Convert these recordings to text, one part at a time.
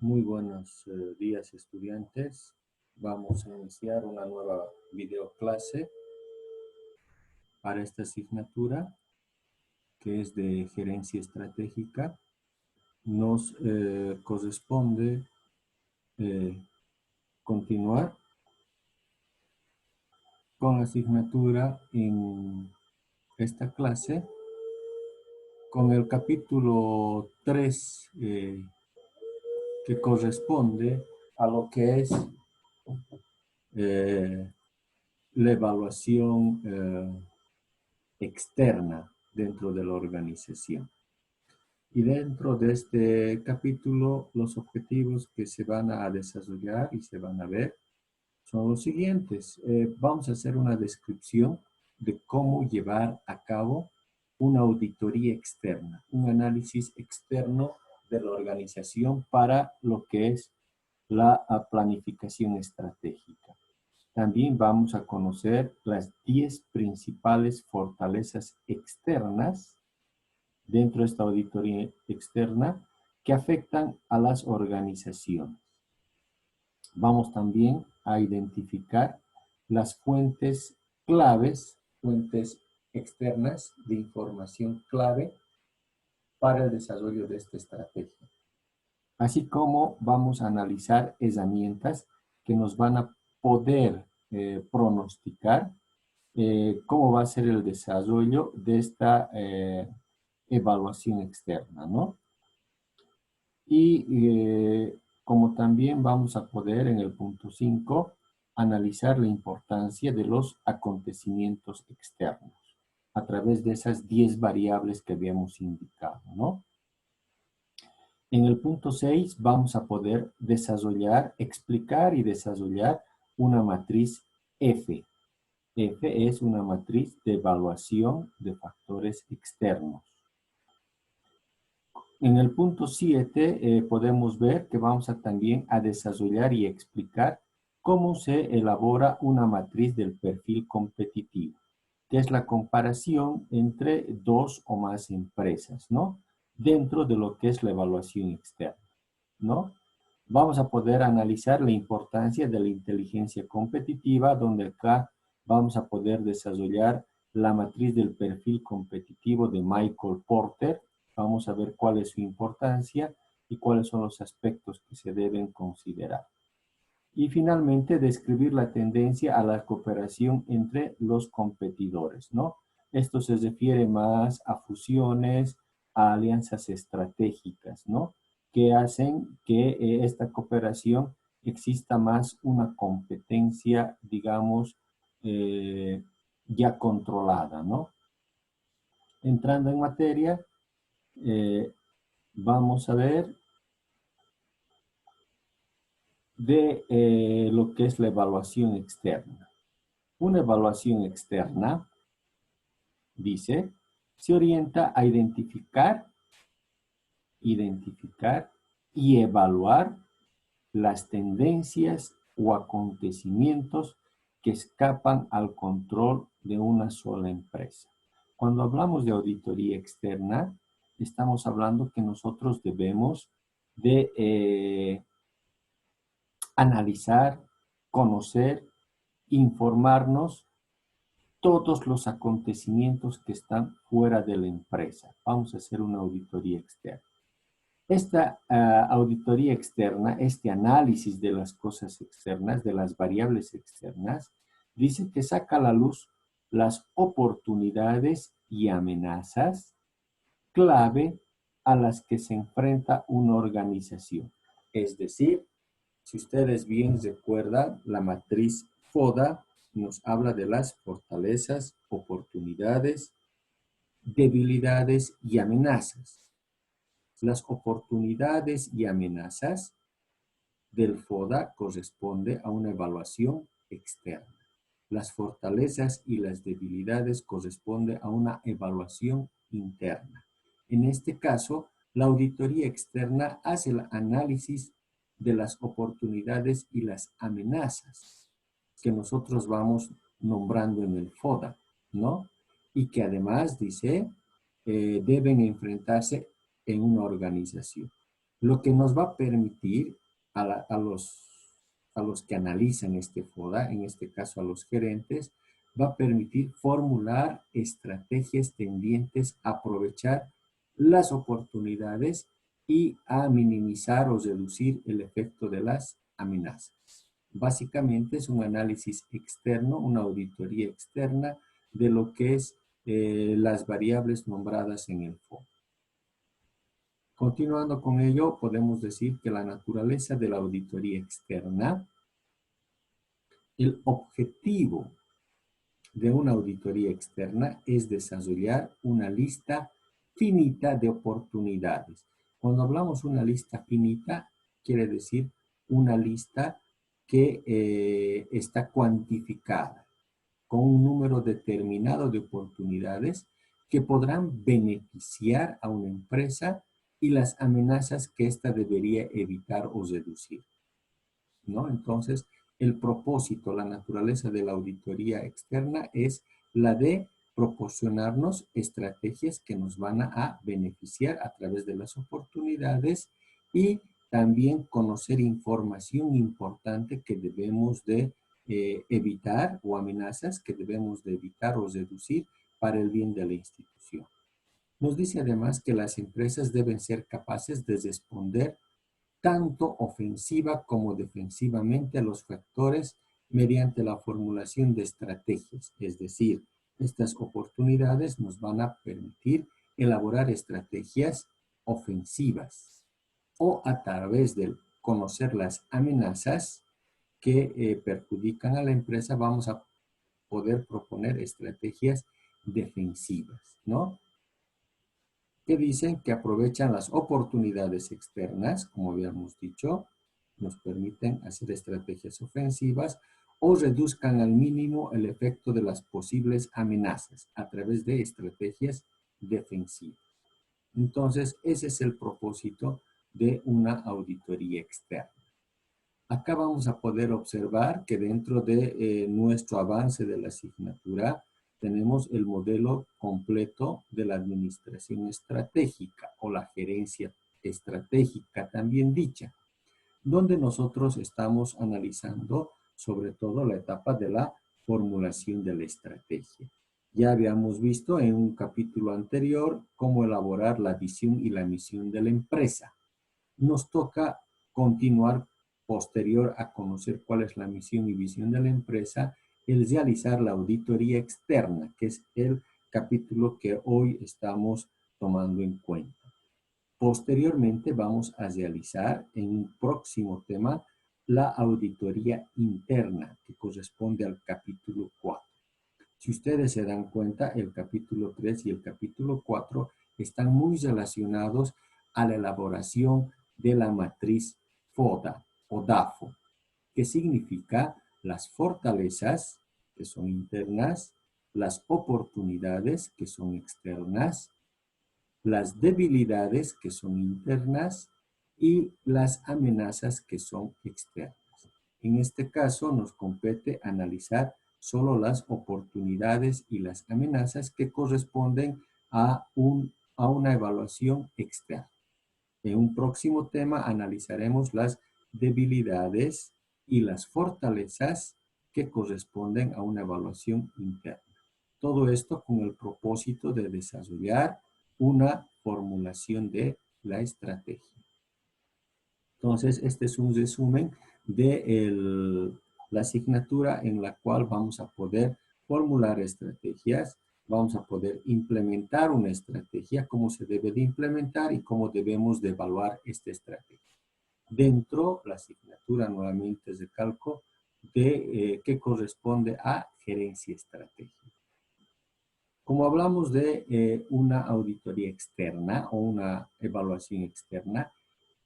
Muy buenos días, estudiantes. Vamos a iniciar una nueva videoclase para esta asignatura que es de gerencia estratégica. Nos corresponde continuar con la asignatura en esta clase con el capítulo 3 que corresponde a lo que es eh, la evaluación externa dentro de la organización. Y dentro de este capítulo, los objetivos que se van a desarrollar y se van a ver son los siguientes. Vamos a hacer una descripción de cómo llevar a cabo una auditoría externa, un análisis externo de la organización para lo que es la planificación estratégica. También vamos a conocer las 10 principales fortalezas externas dentro de esta auditoría externa que afectan a las organizaciones. Vamos también a identificar las fuentes claves, fuentes externas de información clave para el desarrollo de esta estrategia. Así como vamos a analizar herramientas que nos van a poder pronosticar cómo va a ser el desarrollo de esta evaluación externa, ¿no? Y como también vamos a poder en el punto 5 analizar la importancia de los acontecimientos externos a través de esas 10 variables que habíamos indicado, ¿no? En el punto 6 vamos a poder desarrollar, explicar y desarrollar una matriz F. F es una matriz de evaluación de factores externos. En el punto 7 podemos ver que vamos a también a desarrollar y explicar cómo se elabora una matriz del perfil competitivo, que es la comparación entre dos o más empresas, ¿no? Dentro de lo que es la evaluación externa, ¿no? Vamos a poder analizar la importancia de la inteligencia competitiva, donde acá vamos a poder desarrollar la matriz del perfil competitivo de Michael Porter. Vamos a ver cuál es su importancia y cuáles son los aspectos que se deben considerar. Y finalmente, describir la tendencia a la cooperación entre los competidores, ¿no? Esto se refiere más a fusiones, a alianzas estratégicas, ¿no? Que hacen que esta cooperación exista más una competencia, digamos, ya controlada, ¿no? Entrando en materia, vamos a ver de lo que es la evaluación externa. Una evaluación externa, dice, se orienta a identificar y evaluar las tendencias o acontecimientos que escapan al control de una sola empresa. Cuando hablamos de auditoría externa, estamos hablando que nosotros debemos de analizar, conocer, informarnos todos los acontecimientos que están fuera de la empresa. Vamos a hacer una auditoría externa. Esta auditoría externa, este análisis de las cosas externas, de las variables externas, dice que saca a la luz las oportunidades y amenazas clave a las que se enfrenta una organización. Es decir, si ustedes bien recuerdan, la matriz FODA nos habla de las fortalezas, oportunidades, debilidades y amenazas. Las oportunidades y amenazas del FODA corresponde a una evaluación externa. Las fortalezas y las debilidades corresponde a una evaluación interna. En este caso, la auditoría externa hace el análisis de las oportunidades y las amenazas que nosotros vamos nombrando en el FODA, ¿no? Y que además, dice, deben enfrentarse en una organización. lo que nos va a permitir a los que analizan este FODA, en este caso a los gerentes, va a permitir formular estrategias tendientes a aprovechar las oportunidades y a minimizar o reducir el efecto de las amenazas. Básicamente es un análisis externo, una auditoría externa de lo que es las variables nombradas en el FODA. Continuando con ello, podemos decir que la naturaleza de la auditoría externa, el objetivo de una auditoría externa es desarrollar una lista finita de oportunidades. Cuando hablamos una lista finita, quiere decir una lista que está cuantificada con un número determinado de oportunidades que podrán beneficiar a una empresa y las amenazas que ésta debería evitar o reducir, ¿no? Entonces, el propósito, la naturaleza de la auditoría externa es la de proporcionarnos estrategias que nos van a beneficiar a través de las oportunidades y también conocer información importante que debemos de evitar o amenazas que debemos de evitar o reducir para el bien de la institución. Nos dice además que las empresas deben ser capaces de responder tanto ofensiva como defensivamente a los factores mediante la formulación de estrategias. Es decir, estas oportunidades nos van a permitir elaborar estrategias ofensivas o a través de conocer las amenazas que perjudican a la empresa, vamos a poder proponer estrategias defensivas, ¿no? Que dicen que aprovechan las oportunidades externas, como habíamos dicho, nos permiten hacer estrategias ofensivas o reduzcan al mínimo el efecto de las posibles amenazas a través de estrategias defensivas. Entonces, ese es el propósito de una auditoría externa. Acá vamos a poder observar que dentro de nuestro avance de la asignatura tenemos el modelo completo de la administración estratégica o la gerencia estratégica también dicha, donde nosotros estamos analizando sobre todo la etapa de la formulación de la estrategia. Ya habíamos visto en un capítulo anterior cómo elaborar la visión y la misión de la empresa. Nos toca continuar posterior a conocer cuál es la misión y visión de la empresa, el realizar la auditoría externa, que es el capítulo que hoy estamos tomando en cuenta. Posteriormente vamos a realizar en un próximo tema la auditoría interna, que corresponde al capítulo 4. Si ustedes se dan cuenta, el capítulo 3 y el capítulo 4 están muy relacionados a la elaboración de la matriz FODA o DAFO, que significa las fortalezas, que son internas, las oportunidades, que son externas, las debilidades, que son internas, y las amenazas, que son externas. En este caso, nos compete analizar solo las oportunidades y las amenazas que corresponden a una evaluación externa. En un próximo tema analizaremos las debilidades y las fortalezas que corresponden a una evaluación interna. Todo esto con el propósito de desarrollar una formulación de la estrategia. Entonces, este es un resumen de la asignatura en la cual vamos a poder formular estrategias, vamos a poder implementar una estrategia, cómo se debe de implementar y cómo debemos de evaluar esta estrategia. Dentro, la asignatura nuevamente es de cálculo que corresponde a gerencia estratégica. Como hablamos de una auditoría externa o una evaluación externa,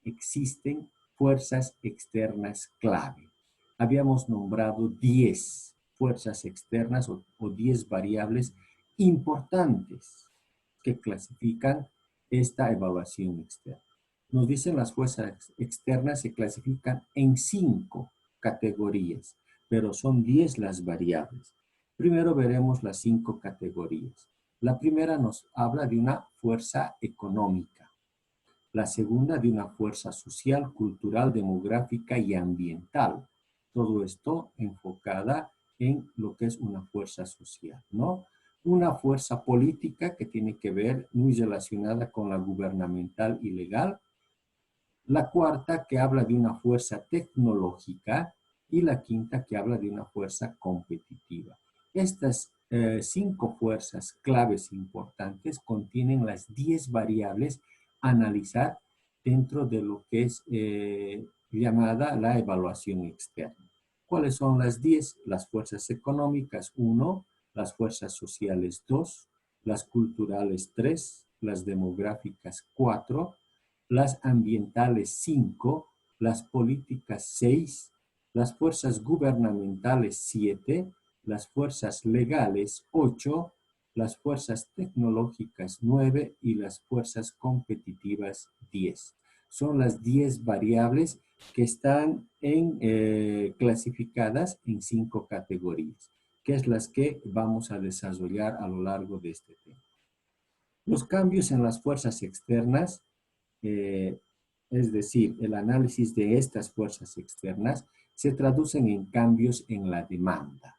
existen fuerzas externas clave. Habíamos nombrado 10 fuerzas externas o 10 variables importantes que clasifican esta evaluación externa. Nos dicen las fuerzas externas se clasifican en 5 categorías, pero son 10 las variables. Primero veremos las 5 categorías. La primera nos habla de una fuerza económica. La segunda, de una fuerza social, cultural, demográfica y ambiental. Todo esto enfocada en lo que es una fuerza social, ¿no? Una fuerza política que tiene que ver muy relacionada con la gubernamental y legal. La cuarta que habla de una fuerza tecnológica y la quinta que habla de una fuerza competitiva. Estas cinco fuerzas claves importantes contienen las 10 variables a analizar dentro de lo que es llamada la evaluación externa. ¿Cuáles son las 10? Las fuerzas económicas, 1, las fuerzas sociales, 2, las culturales, 3, las demográficas, 4, las ambientales 5, las políticas 6, las fuerzas gubernamentales 7, las fuerzas legales 8, las fuerzas tecnológicas 9 y las fuerzas competitivas 10. Son las 10 variables que están clasificadas en 5 categorías, que es las que vamos a desarrollar a lo largo de este tema. Los cambios en las fuerzas externas, es decir, el análisis de estas fuerzas externas, se traducen en cambios en la demanda.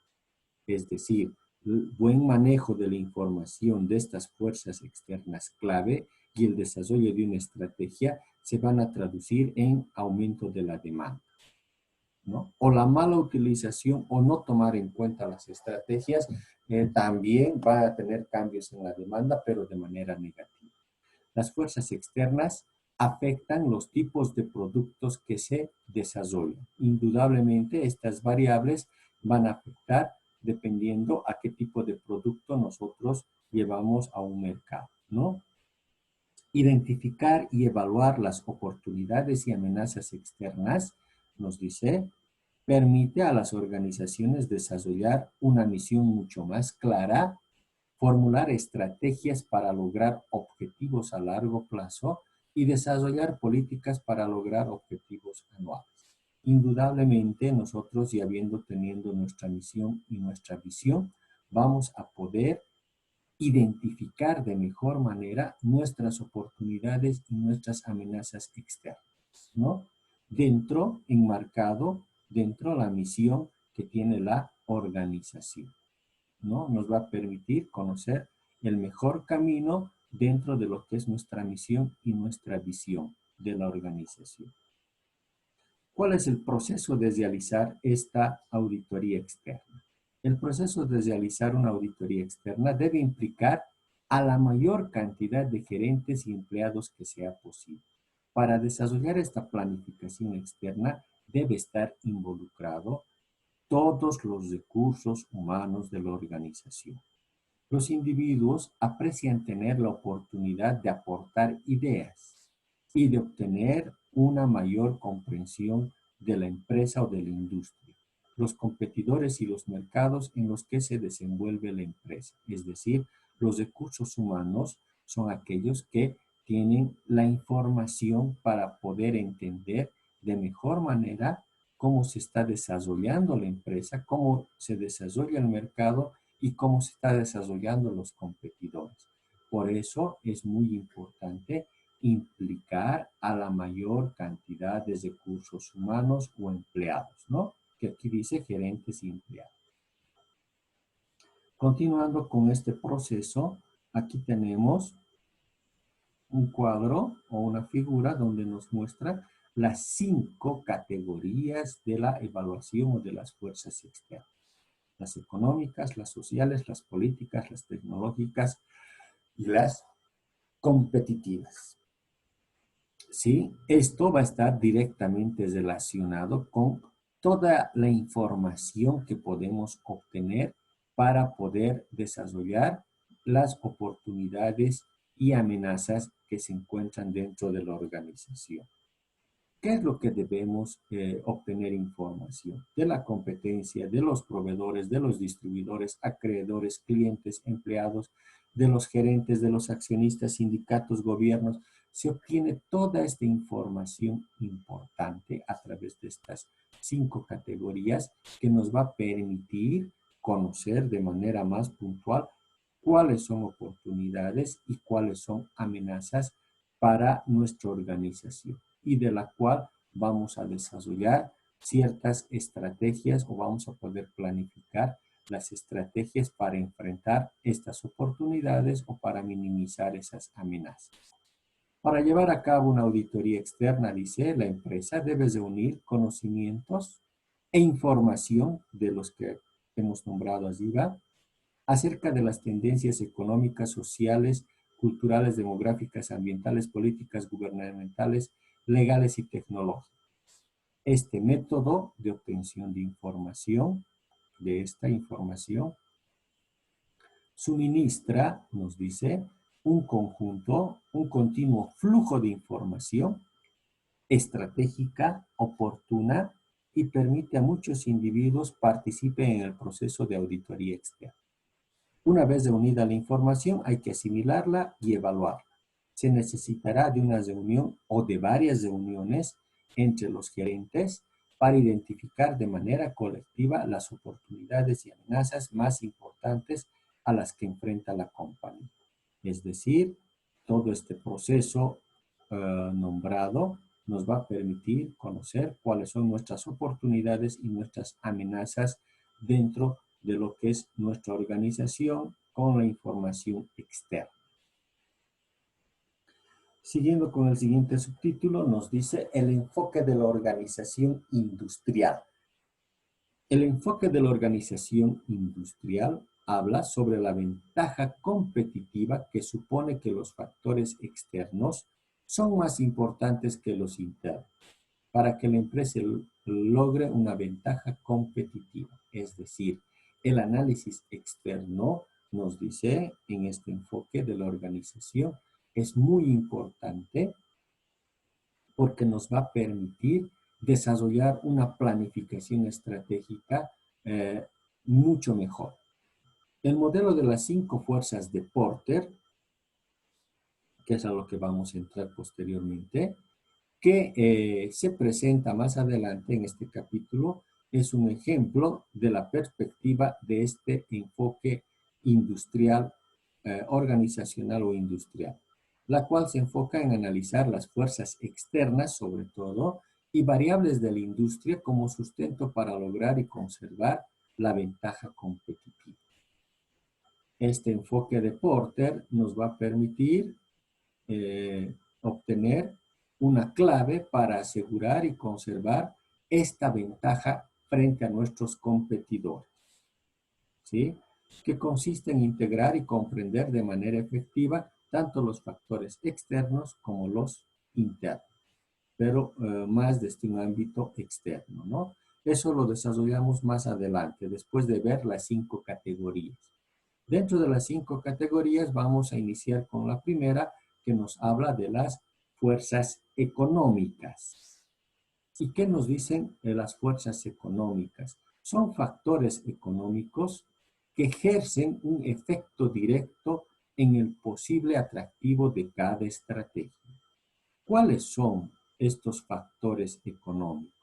Es decir, el buen manejo de la información de estas fuerzas externas clave y el desarrollo de una estrategia se van a traducir en aumento de la demanda, ¿no? O la mala utilización o no tomar en cuenta las estrategias también va a tener cambios en la demanda, pero de manera negativa. Las fuerzas externas afectan los tipos de productos que se desarrollan. Indudablemente, estas variables van a afectar dependiendo a qué tipo de producto nosotros llevamos a un mercado, ¿no? Identificar y evaluar las oportunidades y amenazas externas, nos dice, permite a las organizaciones desarrollar una misión mucho más clara, formular estrategias para lograr objetivos a largo plazo y desarrollar políticas para lograr objetivos anuales. Indudablemente, nosotros, ya teniendo nuestra misión y nuestra visión, vamos a poder identificar de mejor manera nuestras oportunidades y nuestras amenazas externas, ¿no? Enmarcado dentro de la misión que tiene la organización, ¿no? Nos va a permitir conocer el mejor camino dentro de lo que es nuestra misión y nuestra visión de la organización. ¿Cuál es el proceso de realizar esta auditoría externa? El proceso de realizar una auditoría externa debe implicar a la mayor cantidad de gerentes y empleados que sea posible. Para desarrollar esta planificación externa debe estar involucrado todos los recursos humanos de la organización. Los individuos aprecian tener la oportunidad de aportar ideas y de obtener una mayor comprensión de la empresa o de la industria, los competidores y los mercados en los que se desenvuelve la empresa. Es decir, los recursos humanos son aquellos que tienen la información para poder entender de mejor manera cómo se está desarrollando la empresa, cómo se desarrolla el mercado y cómo se está desarrollando los competidores. Por eso es muy importante implicar a la mayor cantidad de recursos humanos o empleados, ¿no? Que aquí dice gerentes y empleados. Continuando con este proceso, aquí tenemos un cuadro o una figura donde nos muestra las 5 categorías de la evaluación o de las fuerzas externas. Las económicas, las sociales, las políticas, las tecnológicas y las competitivas. ¿Sí? Esto va a estar directamente relacionado con toda la información que podemos obtener para poder desarrollar las oportunidades y amenazas que se encuentran dentro de la organización. ¿Qué es lo que debemos obtener información? De la competencia, de los proveedores, de los distribuidores, acreedores, clientes, empleados, de los gerentes, de los accionistas, sindicatos, gobiernos. Se obtiene toda esta información importante a través de estas 5 categorías que nos va a permitir conocer de manera más puntual cuáles son oportunidades y cuáles son amenazas para nuestra organización y de la cual vamos a desarrollar ciertas estrategias o vamos a poder planificar las estrategias para enfrentar estas oportunidades o para minimizar esas amenazas. Para llevar a cabo una auditoría externa, dice, la empresa debe reunir conocimientos e información de los que hemos nombrado arriba acerca de las tendencias económicas, sociales, culturales, demográficas, ambientales, políticas, gubernamentales, legales y tecnológicas. Este método de obtención de información, de esta información, suministra, nos dice, un conjunto, un continuo flujo de información estratégica, oportuna y permite a muchos individuos participen en el proceso de auditoría externa. Una vez reunida la información, hay que asimilarla y evaluarla. Se necesitará de una reunión o de varias reuniones entre los gerentes para identificar de manera colectiva las oportunidades y amenazas más importantes a las que enfrenta la compañía. Es decir, todo este proceso nombrado nos va a permitir conocer cuáles son nuestras oportunidades y nuestras amenazas dentro de lo que es nuestra organización con la información externa. Siguiendo con el siguiente subtítulo, nos dice el enfoque de la organización industrial. El enfoque de la organización industrial habla sobre la ventaja competitiva que supone que los factores externos son más importantes que los internos para que la empresa logre una ventaja competitiva. Es decir, el análisis externo, nos dice en este enfoque de la organización, es muy importante porque nos va a permitir desarrollar una planificación estratégica mucho mejor. El modelo de las 5 fuerzas de Porter, que es a lo que vamos a entrar posteriormente, que se presenta más adelante en este capítulo, es un ejemplo de la perspectiva de este enfoque industrial, organizacional o industrial, la cual se enfoca en analizar las fuerzas externas, sobre todo, y variables de la industria como sustento para lograr y conservar la ventaja competitiva. Este enfoque de Porter nos va a permitir obtener una clave para asegurar y conservar esta ventaja frente a nuestros competidores, ¿sí? Que consiste en integrar y comprender de manera efectiva tanto los factores externos como los internos, pero más desde un ámbito externo, ¿no? Eso lo desarrollamos más adelante, después de ver las 5 categorías. Dentro de las 5 categorías vamos a iniciar con la primera, que nos habla de las fuerzas económicas. ¿Y qué nos dicen de las fuerzas económicas? Son factores económicos que ejercen un efecto directo en el posible atractivo de cada estrategia. ¿Cuáles son estos factores económicos?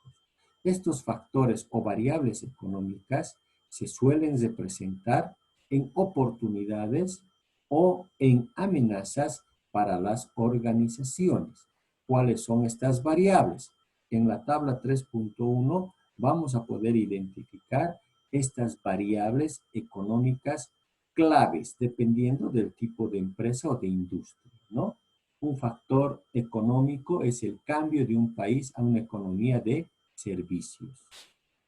Estos factores o variables económicas se suelen representar en oportunidades o en amenazas para las organizaciones. ¿Cuáles son estas variables? En la tabla 3.1 vamos a poder identificar estas variables económicas claves dependiendo del tipo de empresa o de industria, ¿no? Un factor económico es el cambio de un país a una economía de servicios.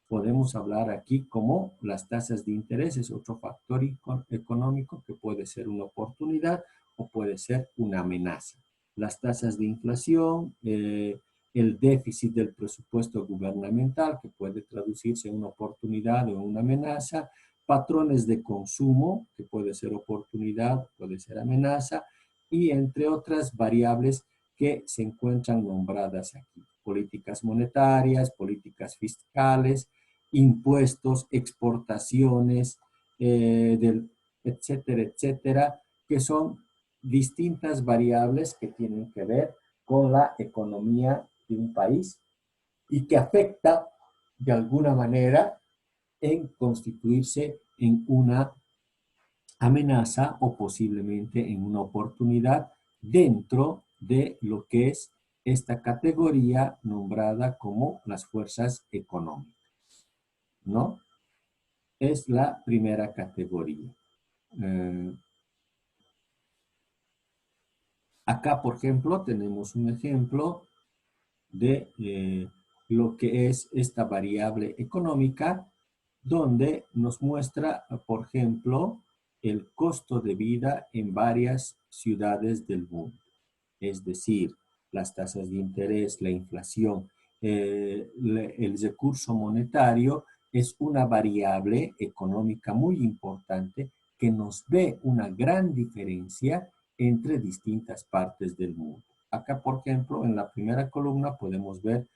Podemos hablar aquí como las tasas de interés es otro factor económico que puede ser una oportunidad o puede ser una amenaza. Las tasas de inflación, el déficit del presupuesto gubernamental que puede traducirse en una oportunidad o en una amenaza, patrones de consumo que puede ser oportunidad, puede ser amenaza y entre otras variables que se encuentran nombradas aquí. Políticas monetarias, políticas fiscales, impuestos, exportaciones, etcétera, etcétera, que son distintas variables que tienen que ver con la economía de un país y que afecta de alguna manera en constituirse en una amenaza o posiblemente en una oportunidad dentro de lo que es esta categoría nombrada como las fuerzas económicas, ¿no? Es la primera categoría. Eh, Acá, por ejemplo, tenemos un ejemplo de lo que es esta variable económica, donde nos muestra, por ejemplo, el costo de vida en varias ciudades del mundo. Es decir, las tasas de interés, la inflación, el recurso monetario es una variable económica muy importante que nos ve una gran diferencia entre distintas partes del mundo. Acá, por ejemplo, en la primera columna podemos ver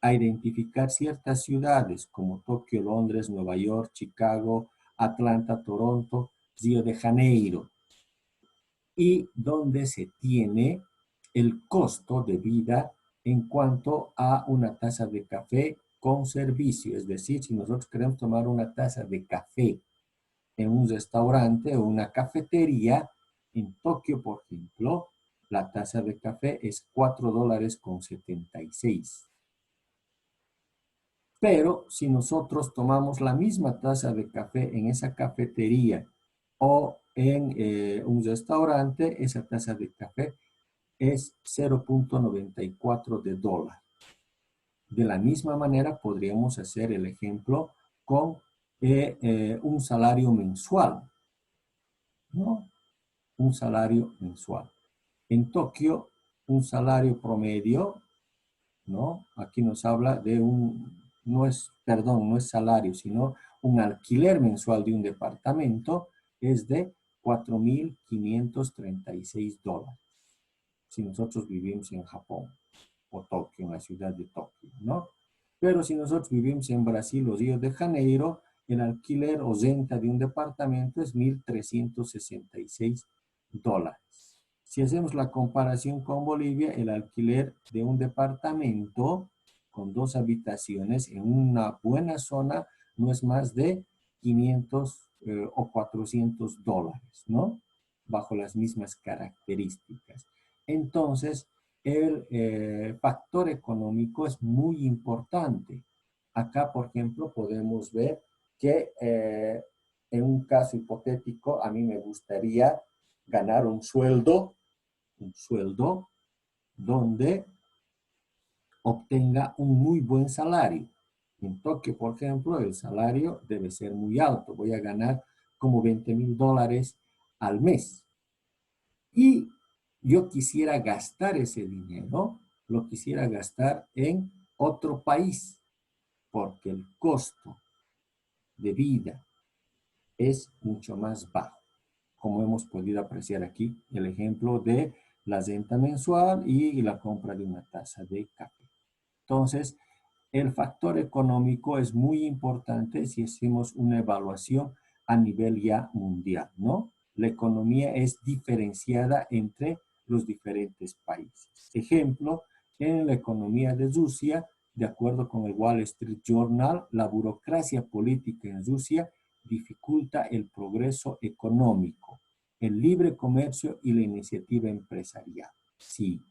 a identificar ciertas ciudades como Tokio, Londres, Nueva York, Chicago, Atlanta, Toronto, Río de Janeiro, y donde se tiene el costo de vida en cuanto a una taza de café con servicio. Es decir, si nosotros queremos tomar una taza de café en un restaurante o una cafetería, en Tokio, por ejemplo, la taza de café es $4.76. Pero si nosotros tomamos la misma taza de café en esa cafetería o en un restaurante, esa taza de café es 0.94 de dólar. De la misma manera podríamos hacer el ejemplo con un salario mensual, ¿no? Un salario mensual. En Tokio, un salario promedio, ¿no? Aquí nos habla de no es, perdón, no es salario, sino un alquiler mensual de un departamento es de $4.536 si nosotros vivimos en Japón o Tokio, en la ciudad de Tokio, ¿no? Pero si nosotros vivimos en Brasil o Río de Janeiro, el alquiler o renta de un departamento es $1.366. Si hacemos la comparación con Bolivia, el alquiler de un departamento con 2 habitaciones en una buena zona no es más de 500 o $400, ¿no? Bajo las mismas características. Entonces, el factor económico es muy importante. Acá, por ejemplo, podemos ver que en un caso hipotético, a mí me gustaría ganar un sueldo donde obtenga un muy buen salario. En Tokio, por ejemplo, el salario debe ser muy alto. Voy a ganar como $20,000 al mes. Y yo quisiera gastar ese dinero, lo quisiera gastar en otro país, porque el costo de vida es mucho más bajo. Como hemos podido apreciar aquí, el ejemplo de la renta mensual y la compra de una taza de café. Entonces, el factor económico es muy importante si hacemos una evaluación a nivel ya mundial, ¿no? La economía es diferenciada entre los diferentes países. Ejemplo, en la economía de Rusia, de acuerdo con el Wall Street Journal, la burocracia política en Rusia dificulta el progreso económico, el libre comercio y la iniciativa empresarial. Sí,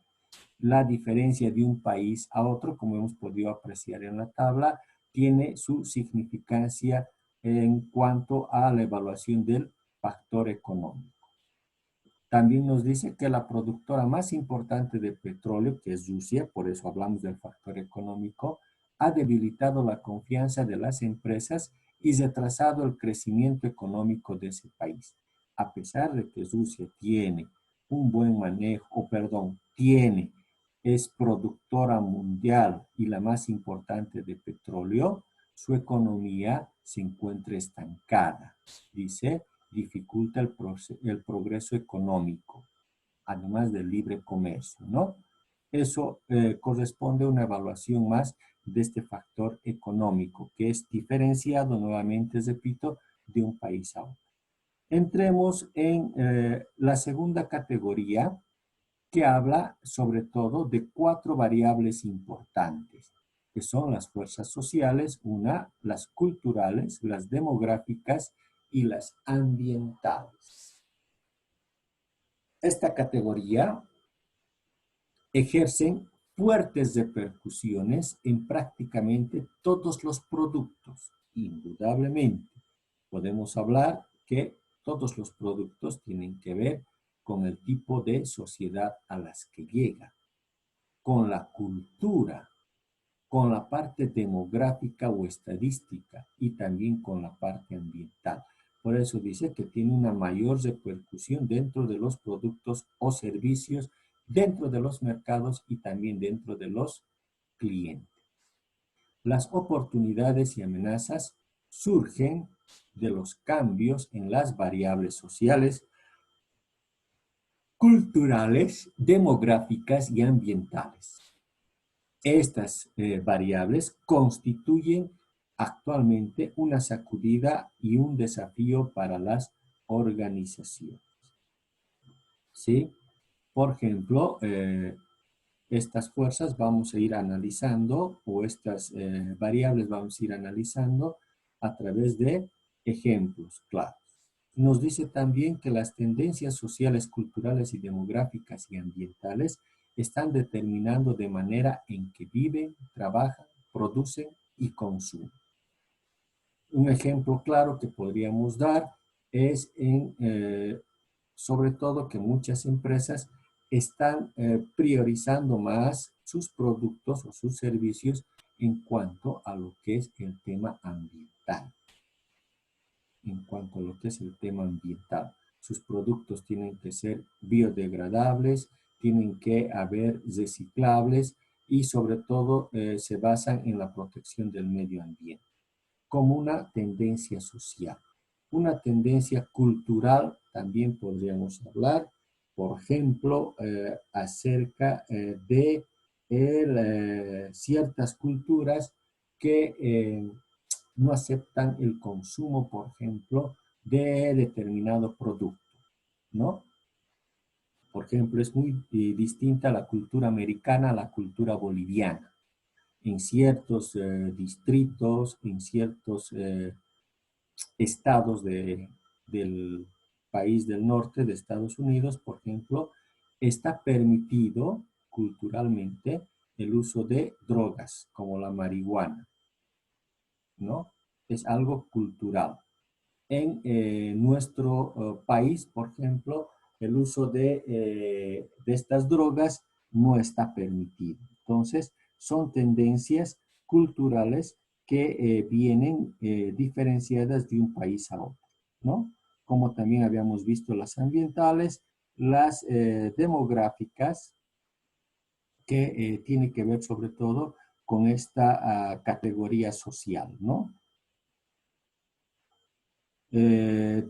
la diferencia de un país a otro, como hemos podido apreciar en la tabla, tiene su significancia en cuanto a la evaluación del factor económico. También nos dice que la productora más importante de petróleo, que es Rusia, por eso hablamos del factor económico, ha debilitado la confianza de las empresas y retrasado el crecimiento económico de ese país. A pesar de que Rusia tiene un buen manejo, es productora mundial y la más importante de petróleo, su economía se encuentra estancada. Dice, dificulta el progreso económico, además del libre comercio, ¿no? Eso corresponde a una evaluación más de este factor económico, que es diferenciado, nuevamente repito, de un país a otro. Entremos en la segunda categoría, que habla sobre todo de 4 variables importantes, que son las fuerzas sociales, las culturales, las demográficas y las ambientales. Esta categoría ejercen fuertes repercusiones en prácticamente todos los productos. Indudablemente, podemos hablar que todos los productos tienen que ver con el tipo de sociedad a las que llega, con la cultura, con la parte demográfica o estadística y también con la parte ambiental. Por eso dice que tiene una mayor repercusión dentro de los productos o servicios, dentro de los mercados y también dentro de los clientes. Las oportunidades y amenazas surgen de los cambios en las variables sociales, culturales, demográficas y ambientales. Estas variables constituyen actualmente una sacudida y un desafío para las organizaciones. ¿Sí? Por ejemplo, estas fuerzas vamos a ir analizando, o estas variables vamos a ir analizando a través de ejemplos claros. Nos dice también que las tendencias sociales, culturales y demográficas y ambientales están determinando de manera en que viven, trabajan, producen y consumen. Un ejemplo claro que podríamos dar es sobre todo que muchas empresas están priorizando más sus productos o sus servicios en cuanto a lo que es el tema ambiental. En cuanto a lo que es el tema ambiental. Sus productos tienen que ser biodegradables, tienen que haber reciclables y sobre todo se basan en la protección del medio ambiente como una tendencia social. Una tendencia cultural también podríamos hablar, por ejemplo, acerca de ciertas culturas que no aceptan el consumo, por ejemplo, de determinado producto, ¿no? Por ejemplo, es muy distinta la cultura americana a la cultura boliviana. En ciertos distritos, en ciertos estados del país del norte de Estados Unidos, por ejemplo, está permitido culturalmente el uso de drogas como la marihuana, ¿no? Es algo cultural. En nuestro país, por ejemplo, el uso de estas drogas no está permitido. Entonces, son tendencias culturales que vienen diferenciadas de un país a otro, ¿no? Como también habíamos visto las ambientales, las demográficas, que tiene que ver sobre todo con esta categoría social, ¿no?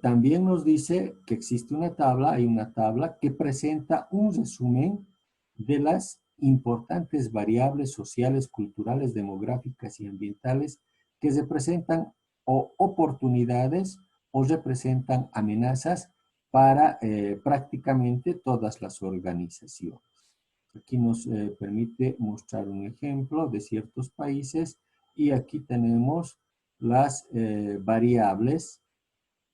También nos dice que existe una tabla, hay una tabla que presenta un resumen de las importantes variables sociales, culturales, demográficas y ambientales que representan o oportunidades o representan amenazas para prácticamente todas las organizaciones. Aquí nos permite mostrar un ejemplo de ciertos países y aquí tenemos las variables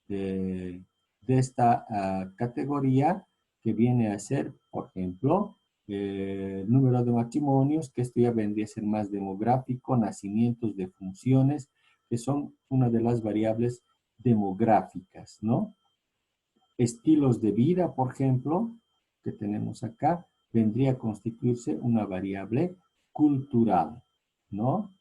de esta categoría que viene a ser, por ejemplo, el número de matrimonios, que esto ya vendría a ser más demográfico, nacimientos de funciones, que son una de las variables demográficas, ¿no? Estilos de vida, por ejemplo, que tenemos acá, vendría a constituirse una variable cultural, ¿no?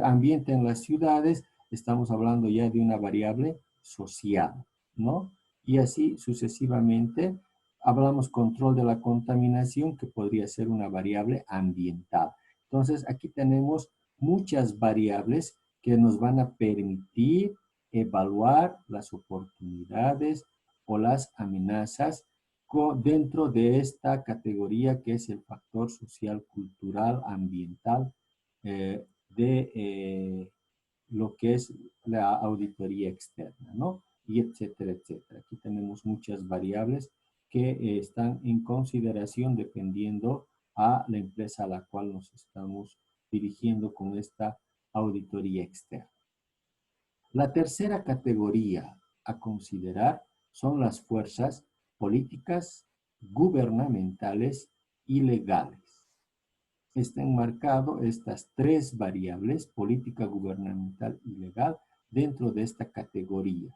Ambiente en las ciudades, estamos hablando ya de una variable social, ¿no? Y así sucesivamente hablamos control de la contaminación, que podría ser una variable ambiental. Entonces, aquí tenemos muchas variables que nos van a permitir evaluar las oportunidades o las amenazas dentro de esta categoría que es el factor social, cultural, ambiental, de lo que es la auditoría externa, ¿no? Y etcétera, etcétera. Aquí tenemos muchas variables que están en consideración dependiendo a la empresa a la cual nos estamos dirigiendo con esta auditoría externa. La tercera categoría a considerar son las fuerzas políticas, gubernamentales y legales. Está enmarcado estas tres variables, política gubernamental y legal, dentro de esta categoría.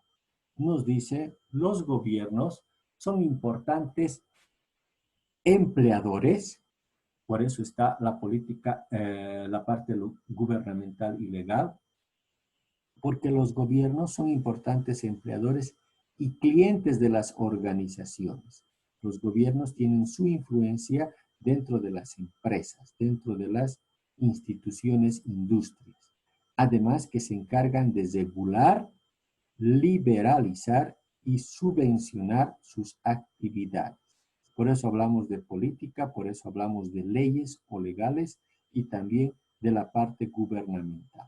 Nos dice, los gobiernos son importantes empleadores, por eso está la política, la parte gubernamental y legal, porque los gobiernos son importantes empleadores y clientes de las organizaciones. Los gobiernos tienen su influencia dentro de las empresas, dentro de las instituciones, industrias. Además que se encargan de regular, liberalizar y subvencionar sus actividades. Por eso hablamos de política, por eso hablamos de leyes o legales y también de la parte gubernamental.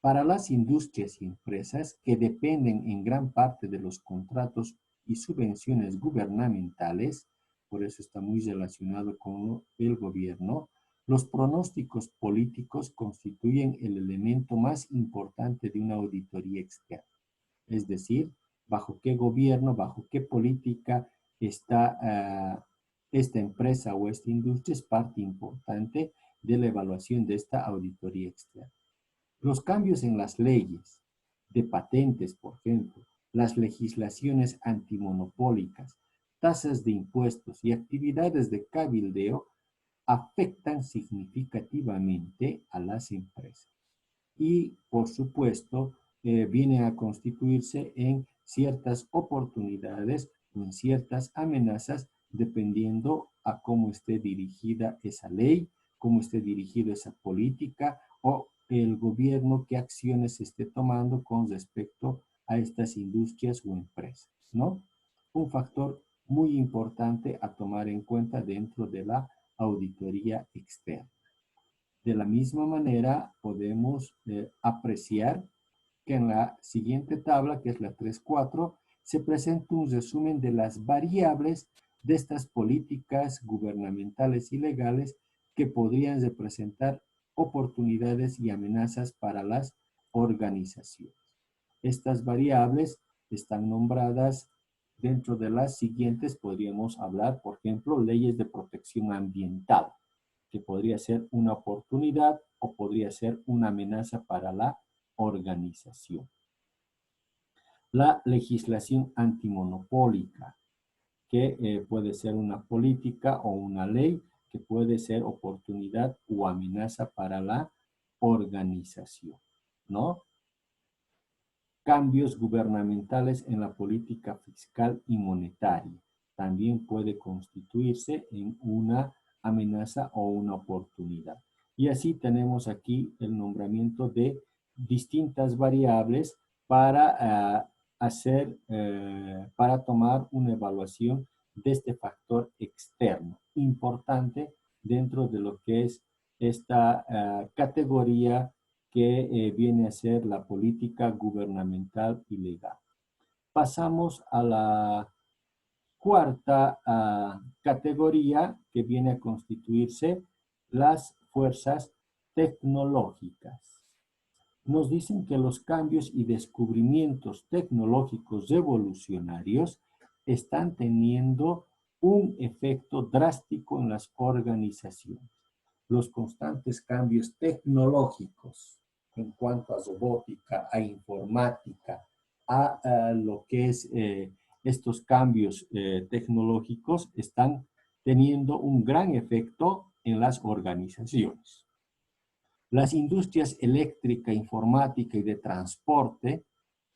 Para las industrias y empresas que dependen en gran parte de los contratos y subvenciones gubernamentales, por eso está muy relacionado con el gobierno, los pronósticos políticos constituyen el elemento más importante de una auditoría externa. Es decir, bajo qué gobierno, bajo qué política está esta empresa o esta industria es parte importante de la evaluación de esta auditoría externa. Los cambios en las leyes de patentes, por ejemplo, las legislaciones antimonopólicas, tasas de impuestos y actividades de cabildeo afectan significativamente a las empresas. Y, por supuesto, viene a constituirse en ciertas oportunidades o en ciertas amenazas dependiendo a cómo esté dirigida esa ley, cómo esté dirigida esa política o el gobierno qué acciones esté tomando con respecto a estas industrias o empresas, ¿no? Un factor muy importante a tomar en cuenta dentro de la auditoría externa. De la misma manera, podemos apreciar que en la siguiente tabla, que es la 3.4, se presenta un resumen de las variables de estas políticas gubernamentales y legales que podrían representar oportunidades y amenazas para las organizaciones. Estas variables están nombradas dentro de las siguientes, podríamos hablar, por ejemplo, leyes de protección ambiental, que podría ser una oportunidad o podría ser una amenaza para la organización. La legislación antimonopólica, que puede ser una política o una ley que puede ser oportunidad o amenaza para la organización, ¿no? Cambios gubernamentales en la política fiscal y monetaria. También puede constituirse en una amenaza o una oportunidad. Y así tenemos aquí el nombramiento de distintas variables para para tomar una evaluación de este factor externo, importante dentro de lo que es esta categoría que viene a ser la política gubernamental y legal. Pasamos a la cuarta categoría, que viene a constituirse las fuerzas tecnológicas. Nos dicen que los cambios y descubrimientos tecnológicos revolucionarios están teniendo un efecto drástico en las organizaciones. Los constantes cambios tecnológicos en cuanto a robótica, a informática, a lo que es estos cambios tecnológicos están teniendo un gran efecto en las organizaciones. Las industrias eléctrica, informática y de transporte,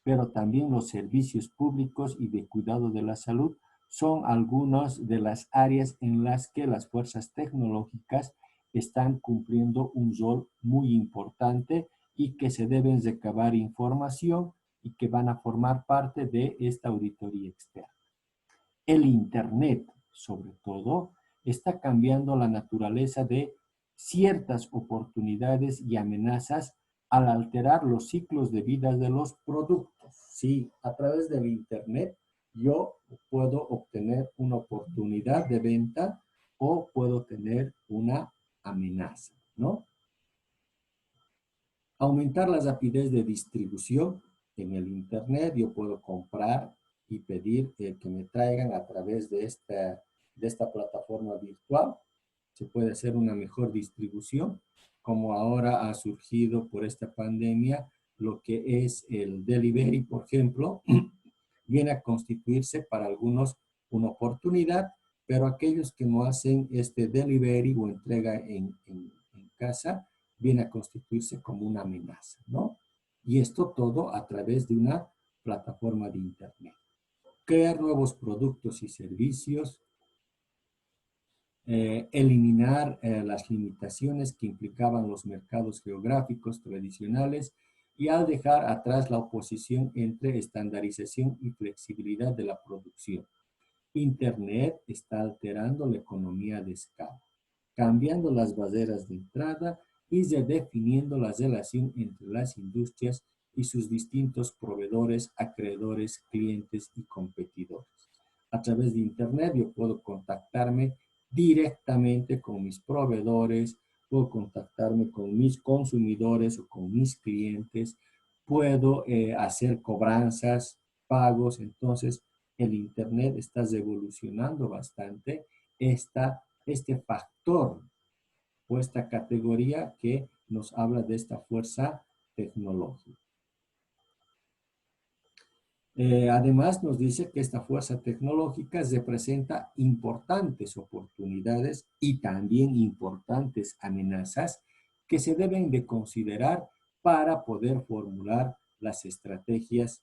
pero también los servicios públicos y de cuidado de la salud, son algunas de las áreas en las que las fuerzas tecnológicas están cumpliendo un rol muy importante y que se deben recabar información y que van a formar parte de esta auditoría externa. El Internet, sobre todo, está cambiando la naturaleza de ciertas oportunidades y amenazas al alterar los ciclos de vida de los productos. Sí, a través del Internet yo puedo obtener una oportunidad de venta o puedo tener una amenaza, ¿no? Aumentar la rapidez de distribución en el Internet. Yo puedo comprar y pedir que me traigan a través de de esta plataforma virtual. Se puede hacer una mejor distribución, como ahora ha surgido por esta pandemia lo que es el delivery, por ejemplo, viene a constituirse para algunos una oportunidad, pero aquellos que no hacen este delivery o entrega en casa, viene a constituirse como una amenaza, ¿no? Y esto todo a través de una plataforma de Internet. Crear nuevos productos y servicios, eliminar las limitaciones que implicaban los mercados geográficos tradicionales y al dejar atrás la oposición entre estandarización y flexibilidad de la producción. Internet está alterando la economía de escala, cambiando las barreras de entrada y redefiniendo la relación entre las industrias y sus distintos proveedores, acreedores, clientes y competidores. A través de Internet yo puedo contactarme directamente con mis proveedores, puedo contactarme con mis consumidores o con mis clientes, puedo hacer cobranzas, pagos. Entonces, el Internet está revolucionando bastante este factor o esta categoría que nos habla de esta fuerza tecnológica. Además, nos dice que esta fuerza tecnológica representa importantes oportunidades y también importantes amenazas que se deben de considerar para poder formular las estrategias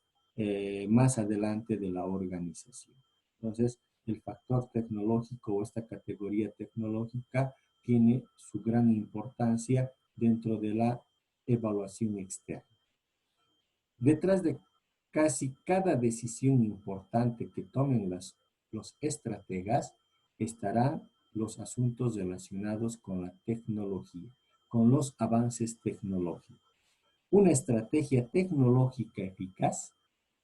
más adelante de la organización. Entonces, el factor tecnológico o esta categoría tecnológica tiene su gran importancia dentro de la evaluación externa. Detrás de casi cada decisión importante que tomen los estrategas estarán los asuntos relacionados con la tecnología, con los avances tecnológicos. Una estrategia tecnológica eficaz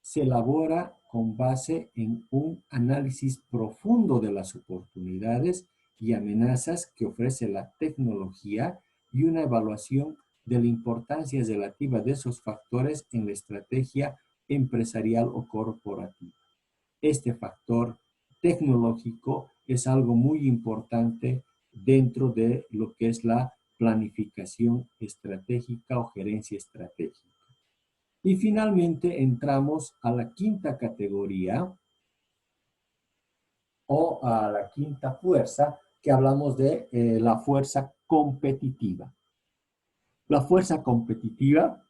se elabora con base en un análisis profundo de las oportunidades y amenazas que ofrece la tecnología y una evaluación de la importancia relativa de esos factores en la estrategia empresarial o corporativa. Este factor tecnológico es algo muy importante dentro de lo que es la planificación estratégica o gerencia estratégica. Y finalmente entramos a la quinta categoría o a la quinta fuerza, que hablamos de la fuerza competitiva. La fuerza competitiva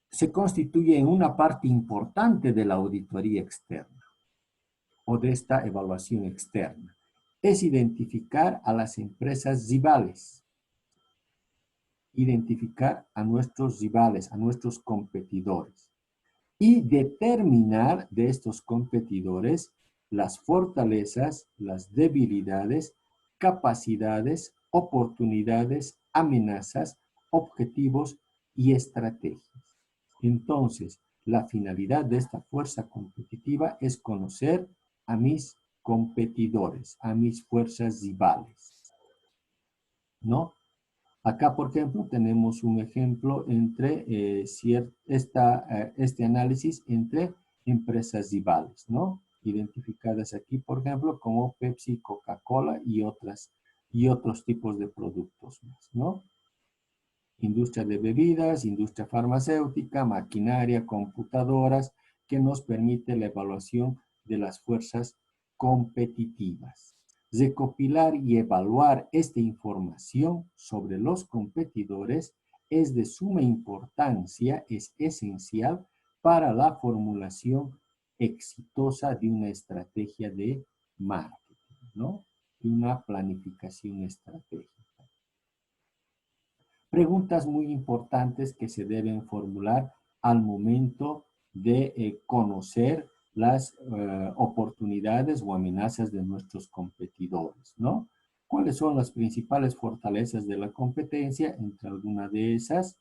se constituye en una parte importante de la auditoría externa o de esta evaluación externa. Es identificar a las empresas rivales, identificar a nuestros rivales, a nuestros competidores y determinar de estos competidores las fortalezas, las debilidades, capacidades, oportunidades, amenazas, objetivos y estrategias. Entonces, la finalidad de esta fuerza competitiva es conocer a mis competidores, a mis fuerzas rivales, ¿no? Acá, por ejemplo, tenemos un ejemplo entre este análisis entre empresas rivales, ¿no? Identificadas aquí, por ejemplo, como Pepsi, Coca-Cola y otros tipos de productos más, ¿no? Industria de bebidas, industria farmacéutica, maquinaria, computadoras, que nos permite la evaluación de las fuerzas competitivas. Recopilar y evaluar esta información sobre los competidores es de suma importancia, es esencial para la formulación exitosa de una estrategia de marketing, ¿no? De una planificación estratégica. Preguntas muy importantes que se deben formular al momento de conocer las oportunidades o amenazas de nuestros competidores, ¿no? ¿Cuáles son las principales fortalezas de la competencia? Entre algunas de esas,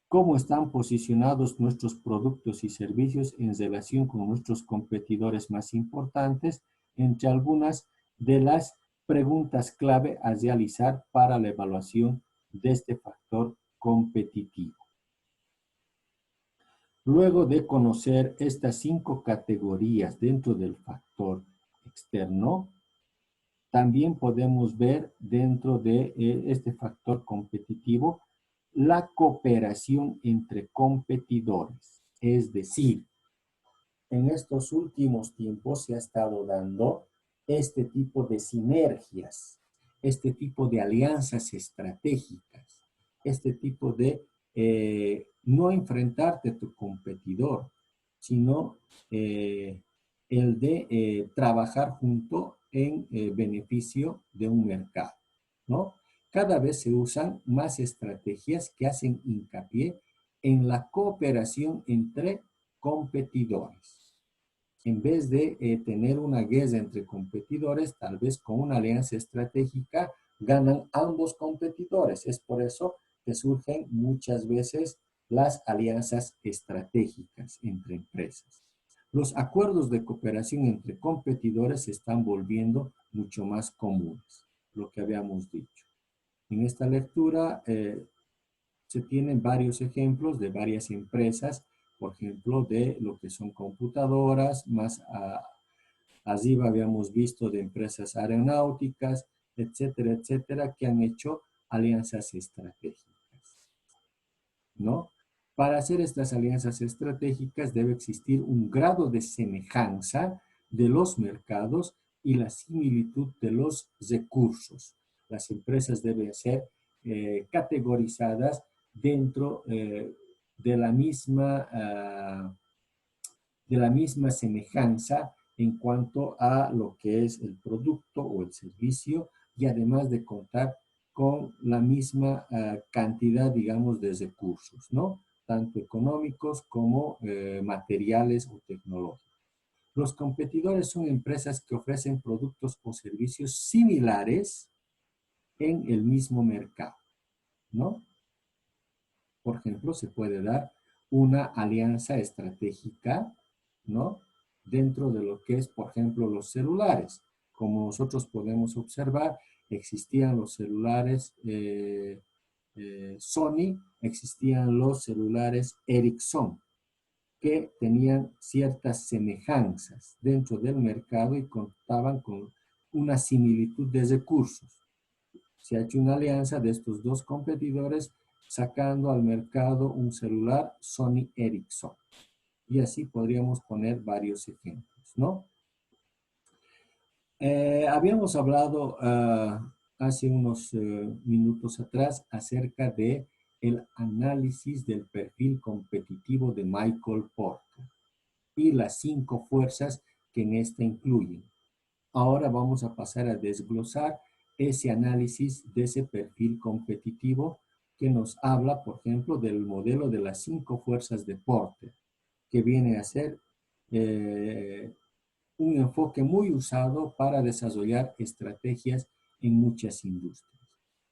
¿cómo están posicionados nuestros productos y servicios en relación con nuestros competidores más importantes? Entre algunas de las preguntas clave a realizar para la evaluación de este factor competitivo. Luego de conocer estas 5 categorías dentro del factor externo, también podemos ver dentro de este factor competitivo la cooperación entre competidores. Es decir, en estos últimos tiempos se ha estado dando este tipo de sinergias, este tipo de alianzas estratégicas, este tipo de no enfrentarte a tu competidor, sino el de trabajar junto en beneficio de un mercado, ¿no? Cada vez se usan más estrategias que hacen hincapié en la cooperación entre competidores. En vez de tener una guerra entre competidores, tal vez con una alianza estratégica ganan ambos competidores. Es por eso que surgen muchas veces las alianzas estratégicas entre empresas. Los acuerdos de cooperación entre competidores se están volviendo mucho más comunes, lo que habíamos dicho. En esta lectura se tienen varios ejemplos de varias empresas, por ejemplo, de lo que son computadoras, más arriba habíamos visto de empresas aeronáuticas, etcétera, etcétera, que han hecho alianzas estratégicas, ¿no? Para hacer estas alianzas estratégicas debe existir un grado de semejanza de los mercados y la similitud de los recursos. Las empresas deben ser categorizadas dentro de la misma semejanza en cuanto a lo que es el producto o el servicio y además de contar con la misma cantidad, digamos, de recursos, ¿no? Tanto económicos como materiales o tecnológicos. Los competidores son empresas que ofrecen productos o servicios similares en el mismo mercado, ¿no? Por ejemplo, se puede dar una alianza estratégica, ¿no? Dentro de lo que es, por ejemplo, los celulares. Como nosotros podemos observar, existían los celulares Sony, existían los celulares Ericsson, que tenían ciertas semejanzas dentro del mercado y contaban con una similitud de recursos. Se ha hecho una alianza de estos dos competidores sacando al mercado un celular Sony Ericsson. Y así podríamos poner varios ejemplos, ¿no? Habíamos hablado hace unos minutos atrás acerca de el análisis del perfil competitivo de Michael Porter y las 5 fuerzas que en esta incluyen. Ahora vamos a pasar a desglosar ese análisis de ese perfil competitivo que nos habla, por ejemplo, del modelo de las 5 fuerzas de Porter, que viene a ser un enfoque muy usado para desarrollar estrategias en muchas industrias.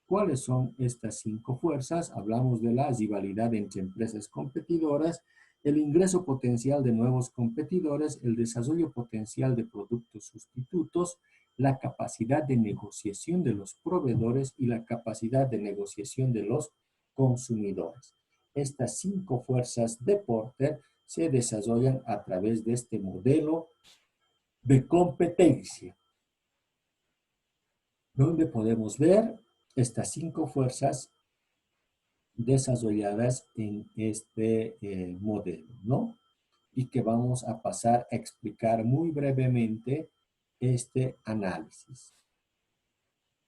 ¿Cuáles son estas 5 fuerzas? Hablamos de la rivalidad entre empresas competidoras, el ingreso potencial de nuevos competidores, el desarrollo potencial de productos sustitutos, la capacidad de negociación de los proveedores y la capacidad de negociación de los consumidores. Estas 5 fuerzas de Porter se desarrollan a través de este modelo de competencia, donde podemos ver estas 5 fuerzas desarrolladas en este modelo, ¿no? Y que vamos a pasar a explicar muy brevemente este análisis,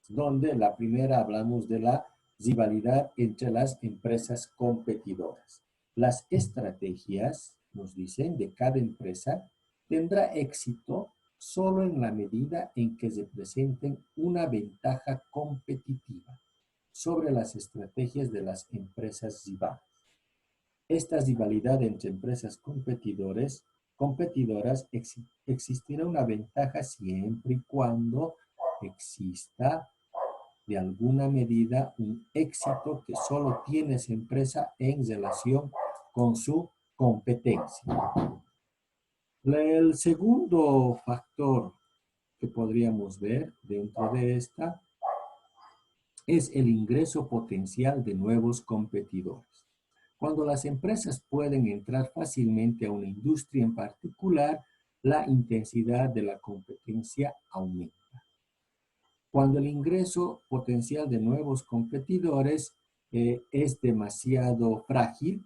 donde la primera hablamos de la rivalidad entre las empresas competidoras. Las estrategias, nos dicen, de cada empresa tendrá éxito solo en la medida en que representen una ventaja competitiva sobre las estrategias de las empresas rivales. Esta rivalidad entre empresas competidoras existirá una ventaja siempre y cuando exista de alguna medida un éxito que solo tiene esa empresa en relación con su competencia. El segundo factor que podríamos ver dentro de esta es el ingreso potencial de nuevos competidores. Cuando las empresas pueden entrar fácilmente a una industria en particular, la intensidad de la competencia aumenta. Cuando el ingreso potencial de nuevos competidores es demasiado frágil,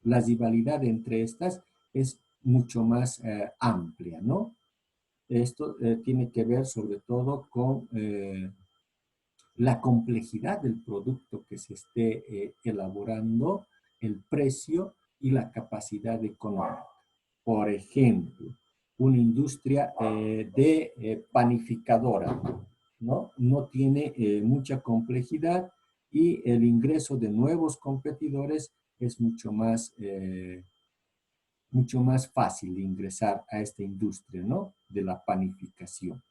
la rivalidad entre estas es mucho más amplia, ¿no? Esto tiene que ver sobre todo con la complejidad del producto que se esté elaborando, el precio y la capacidad económica. Por ejemplo, una industria panificadora, ¿no? No tiene mucha complejidad y el ingreso de nuevos competidores es mucho más fácil de ingresar a esta industria, ¿no? De la panificación,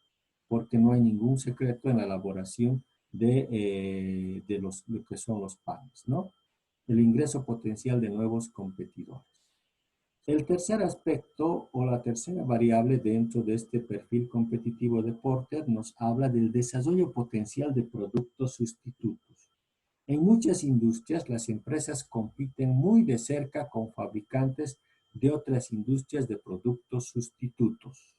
porque no hay ningún secreto en la elaboración de lo que son los panes, ¿no? El ingreso potencial de nuevos competidores. El tercer aspecto o la tercera variable dentro de este perfil competitivo de Porter nos habla del desarrollo potencial de productos sustitutos. En muchas industrias, las empresas compiten muy de cerca con fabricantes de otras industrias de productos sustitutos.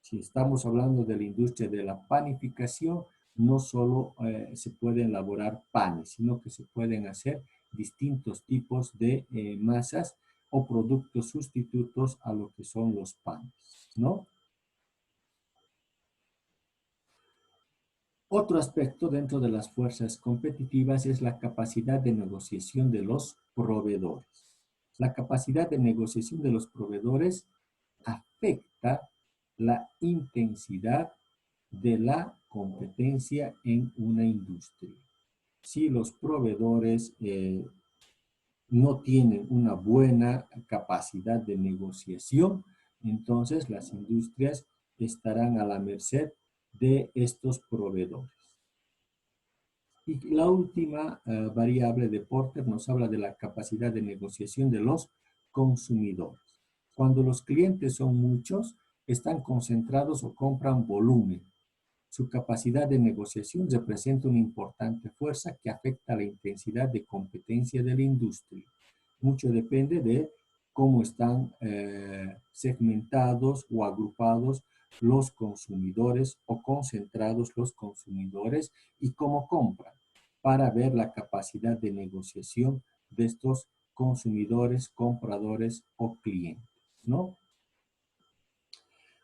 Si estamos hablando de la industria de la panificación, no solo se pueden elaborar panes, sino que se pueden hacer distintos tipos de masas o productos sustitutos a lo que son los panes, ¿no? Otro aspecto dentro de las fuerzas competitivas es la capacidad de negociación de los proveedores. La capacidad de negociación de los proveedores afecta la intensidad de la competencia en una industria. Si los proveedores no tienen una buena capacidad de negociación, entonces las industrias estarán a la merced de estos proveedores. Y la última variable de Porter nos habla de la capacidad de negociación de los consumidores. Cuando los clientes son muchos, están concentrados o compran volumen. Su capacidad de negociación representa una importante fuerza que afecta la intensidad de competencia de la industria. Mucho depende de cómo están segmentados o agrupados los consumidores o concentrados los consumidores y cómo compran, para ver la capacidad de negociación de estos consumidores, compradores o clientes, ¿no?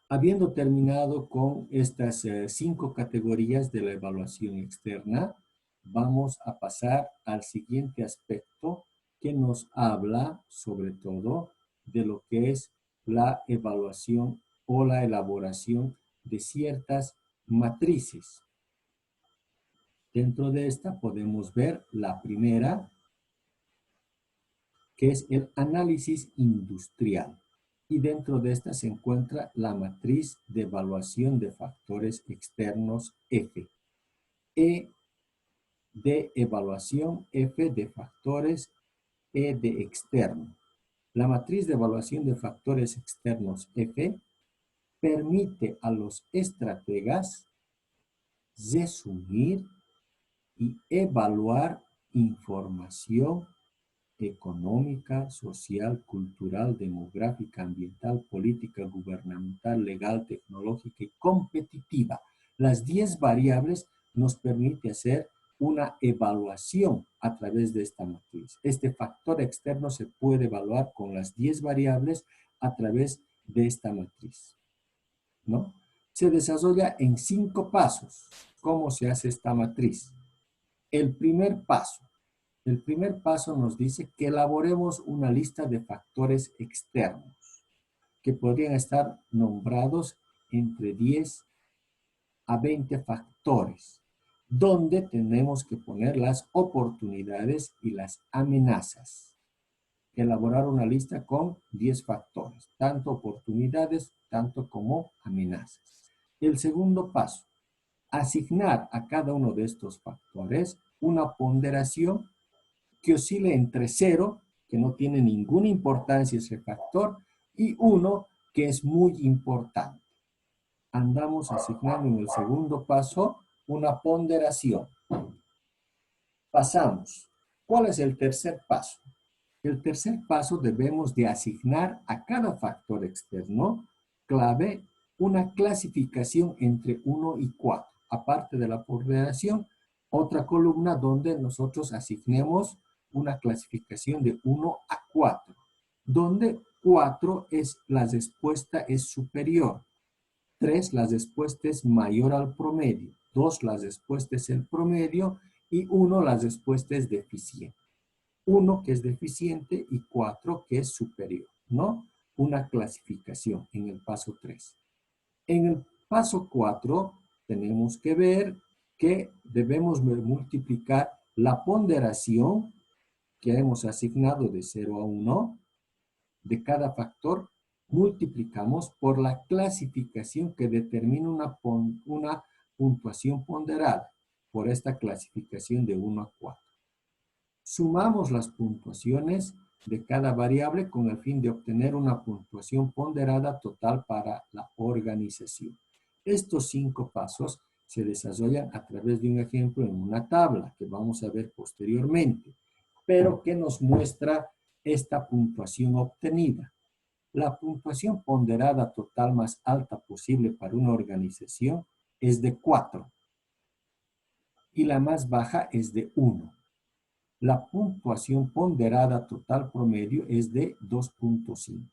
Habiendo terminado con estas 5 categorías de la evaluación externa, vamos a pasar al siguiente aspecto que nos habla sobre todo de lo que es la evaluación o la elaboración de ciertas matrices. Dentro de esta podemos ver la primera, que es el análisis industrial. Y dentro de esta se encuentra la matriz de evaluación de factores externos F. E de evaluación, F de factores, E de externo. La matriz de evaluación de factores externos F permite a los estrategas resumir y evaluar información económica, social, cultural, demográfica, ambiental, política, gubernamental, legal, tecnológica y competitiva. Las 10 variables nos permite hacer una evaluación a través de esta matriz. Este factor externo se puede evaluar con las 10 variables a través de esta matriz, ¿no? Se desarrolla en 5 pasos. ¿Cómo se hace esta matriz? El primer paso nos dice que elaboremos una lista de factores externos que podrían estar nombrados entre 10 a 20 factores, donde tenemos que poner las oportunidades y las amenazas. Elaborar una lista con 10 factores, tanto oportunidades, tanto como amenazas. El segundo paso, asignar a cada uno de estos factores una ponderación que oscile entre 0, que no tiene ninguna importancia ese factor, y 1, que es muy importante. Andamos asignando en el segundo paso una ponderación. Pasamos. ¿Cuál es el tercer paso? El tercer paso debemos de asignar a cada factor externo clave una clasificación entre 1 y 4. Aparte de la ponderación, otra columna donde nosotros asignemos una clasificación de 1 a 4, donde 4 es la respuesta es superior, 3 la respuesta es mayor al promedio, 2 la respuesta es el promedio y 1 la respuesta es deficiente. 1 que es deficiente y 4 que es superior, ¿no? Una clasificación en el paso 3. En el paso 4 tenemos que ver que debemos multiplicar la ponderación que hemos asignado de 0 a 1 de cada factor, multiplicamos por la clasificación que determina una puntuación ponderada por esta clasificación de 1 a 4. Sumamos las puntuaciones de cada variable con el fin de obtener una puntuación ponderada total para la organización. Estos 5 pasos se desarrollan a través de un ejemplo en una tabla que vamos a ver posteriormente, pero que nos muestra esta puntuación obtenida. La puntuación ponderada total más alta posible para una organización es de 4 y la más baja es de 1. La puntuación ponderada total promedio es de 2.5.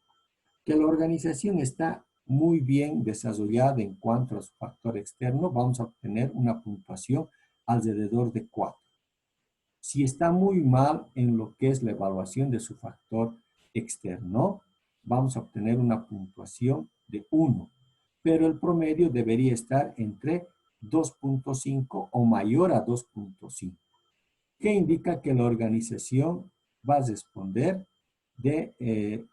Que la organización está muy bien desarrollada en cuanto a su factor externo, vamos a obtener una puntuación alrededor de 4. Si está muy mal en lo que es la evaluación de su factor externo, vamos a obtener una puntuación de 1, pero el promedio debería estar entre 2.5 o mayor a 2.5. que indica que la organización va a responder de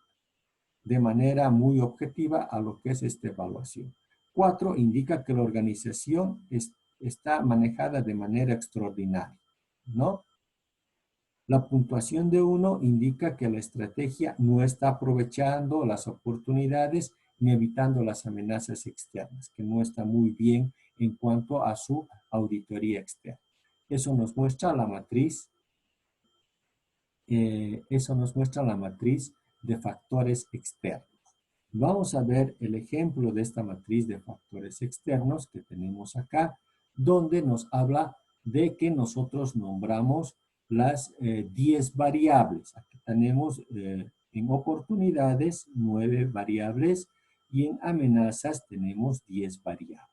manera muy objetiva a lo que es esta evaluación. 4 indica que la organización está manejada de manera extraordinaria, ¿no? La puntuación de 1 indica que la estrategia no está aprovechando las oportunidades ni evitando las amenazas externas, que no está muy bien en cuanto a su auditoría externa. Eso nos muestra la matriz de factores externos. Vamos a ver el ejemplo de esta matriz de factores externos que tenemos acá, donde nos habla de que nosotros nombramos las 10 variables. Aquí tenemos en oportunidades 9 variables y en amenazas tenemos 10 variables.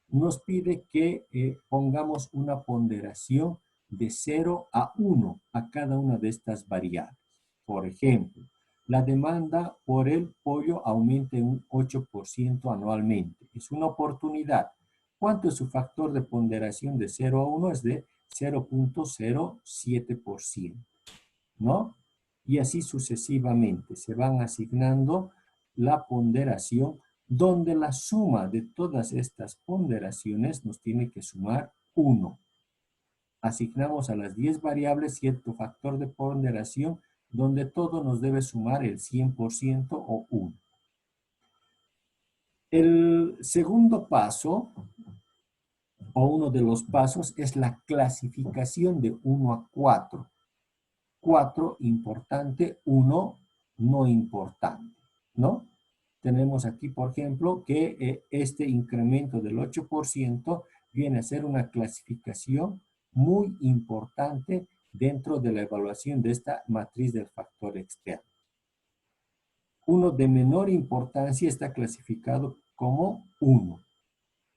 Nos pide que pongamos una ponderación de 0 a 1 a cada una de estas variables. Por ejemplo, la demanda por el pollo aumenta en un 8% anualmente. Es una oportunidad. ¿Cuánto es su factor de ponderación de 0 a 1? Es de 0.07%, ¿no? Y así sucesivamente se van asignando la ponderación donde la suma de todas estas ponderaciones nos tiene que sumar 1. Asignamos a las 10 variables cierto factor de ponderación donde todo nos debe sumar el 100% o 1. El segundo paso, o uno de los pasos, es la clasificación de 1 a 4. 4 importante, 1 no importante, ¿no? Tenemos aquí, por ejemplo, que este incremento del 8% viene a ser una clasificación muy importante dentro de la evaluación de esta matriz del factor externo. Uno de menor importancia está clasificado como 1.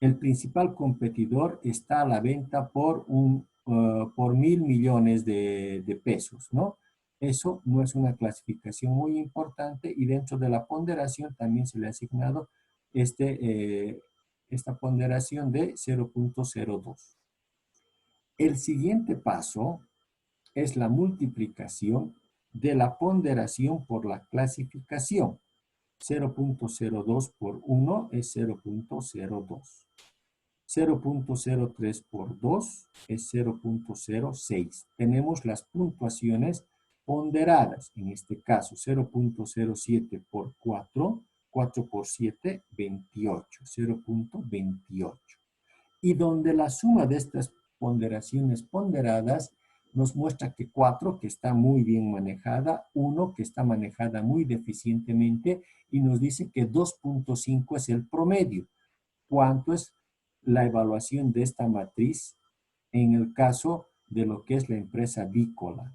El principal competidor está a la venta por 1.000 millones de pesos, ¿no? Eso no es una clasificación muy importante y dentro de la ponderación también se le ha asignado esta ponderación de 0.02. El siguiente paso es la multiplicación de la ponderación por la clasificación. 0.02 por 1 es 0.02. 0.03 por 2 es 0.06. Tenemos las puntuaciones ponderadas. En este caso, 0.07 por 4, 4 por 7, 28. 0.28. Y donde la suma de estas ponderaciones ponderadas nos muestra que 4, que está muy bien manejada, 1, que está manejada muy deficientemente, y nos dice que 2.5 es el promedio. ¿Cuánto es la evaluación de esta matriz en el caso de lo que es la empresa avícola,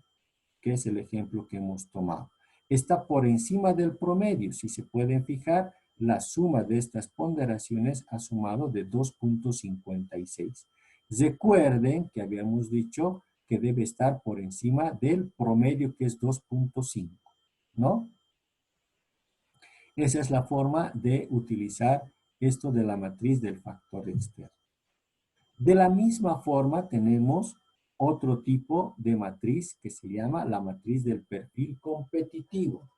que es el ejemplo que hemos tomado? Está por encima del promedio. Si se pueden fijar, la suma de estas ponderaciones ha sumado de 2.56. Recuerden que habíamos dicho que debe estar por encima del promedio, que es 2.5, ¿no? Esa es la forma de utilizar esto de la matriz del factor externo. De la misma forma tenemos otro tipo de matriz que se llama la matriz del perfil competitivo.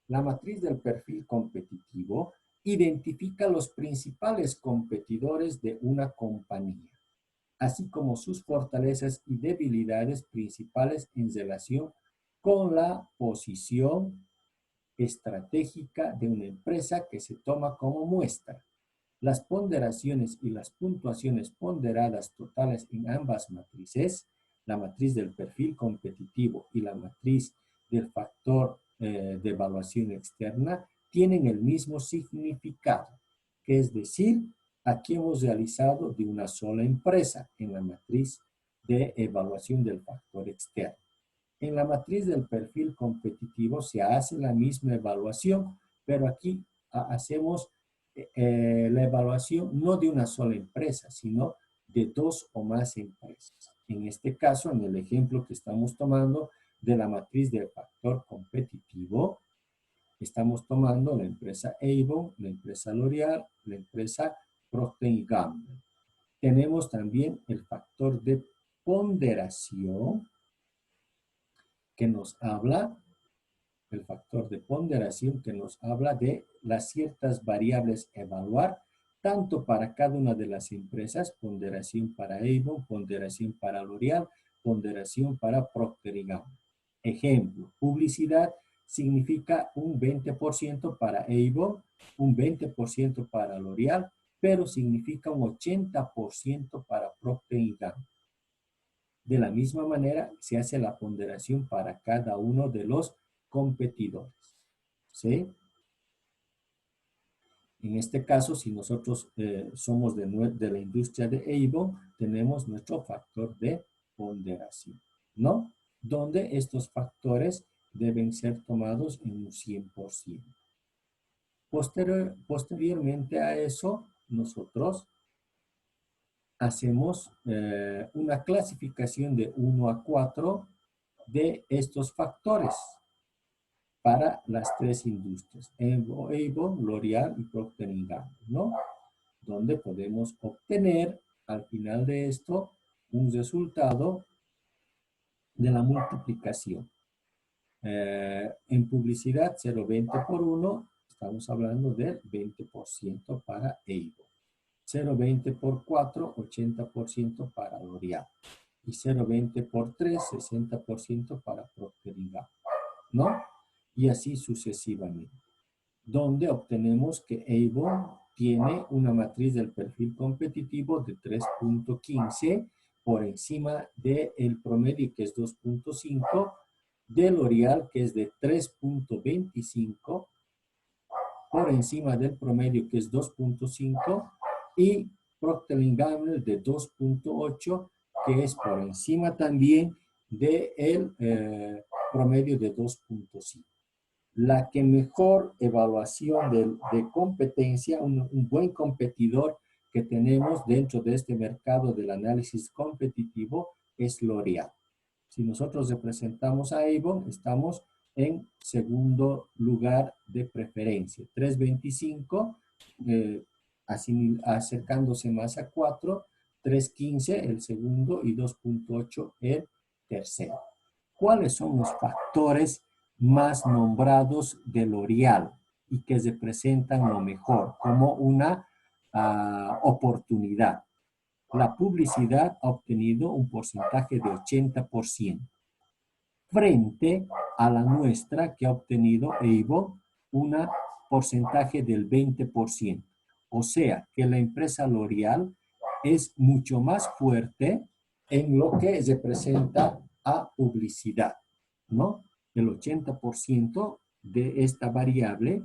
La matriz del perfil competitivo identifica los principales competidores de una compañía, así como sus fortalezas y debilidades principales en relación con la posición estratégica de una empresa que se toma como muestra. Las ponderaciones y las puntuaciones ponderadas totales en ambas matrices, la matriz del perfil competitivo y la matriz del factor de evaluación externa, tienen el mismo significado, que es decir, aquí hemos realizado de una sola empresa en la matriz de evaluación del factor externo. En la matriz del perfil competitivo se hace la misma evaluación, pero aquí hacemos la evaluación no de una sola empresa, sino de 2 o más empresas. En este caso, en el ejemplo que estamos tomando de la matriz del factor competitivo, estamos tomando la empresa Avon, la empresa L'Oreal, la empresa Procter & Gamble. Tenemos también el factor de ponderación, que nos habla, el factor de ponderación que nos habla de las ciertas variables a evaluar, tanto para cada una de las empresas, ponderación para Avon, ponderación para L'Oreal, ponderación para Procter & Gamble. Ejemplo, publicidad significa un 20% para Avon, un 20% para L'Oreal, pero significa un 80% para Procter & Gamble. De la misma manera, se hace la ponderación para cada uno de los competidores. ¿Sí? En este caso, si nosotros somos de la industria de Avon, tenemos nuestro factor de ponderación, ¿no? Donde estos factores deben ser tomados en un 100%. Posteriormente a eso, nosotros hacemos una clasificación de 1 a 4 de estos factores para las 3 industrias, Avon, L'Oreal y Procter & Gamble, ¿no? Donde podemos obtener al final de esto un resultado de la multiplicación. En publicidad 0,20 por 1, estamos hablando del 20% para Avon. 0,20 por 4, 80% para L'Oreal. Y 0,20 por 3, 60% para Procter & Gamble, ¿no? Y así sucesivamente. Donde obtenemos que Avon tiene una matriz del perfil competitivo de 3.15 por encima del promedio, que es 2.5, de L'Oreal, que es de 3.25, por encima del promedio, que es 2.5, y Procter & Gamble de 2.8, que es por encima también del promedio de 2.5. La que mejor evaluación de competencia, un buen competidor que tenemos dentro de este mercado del análisis competitivo es L'Oreal. Si nosotros representamos a Avon, estamos en segundo lugar de preferencia. 3.25, acercándose más a 4, 3.15 el segundo y 2.8 el tercero. ¿Cuáles son los factores más nombrados de L'Oreal y que representan lo mejor como una oportunidad? La publicidad ha obtenido un porcentaje de 80%, frente a la nuestra que ha obtenido Avon un porcentaje del 20%. O sea que la empresa L'Oreal es mucho más fuerte en lo que representa a publicidad, ¿no? El 80% de esta variable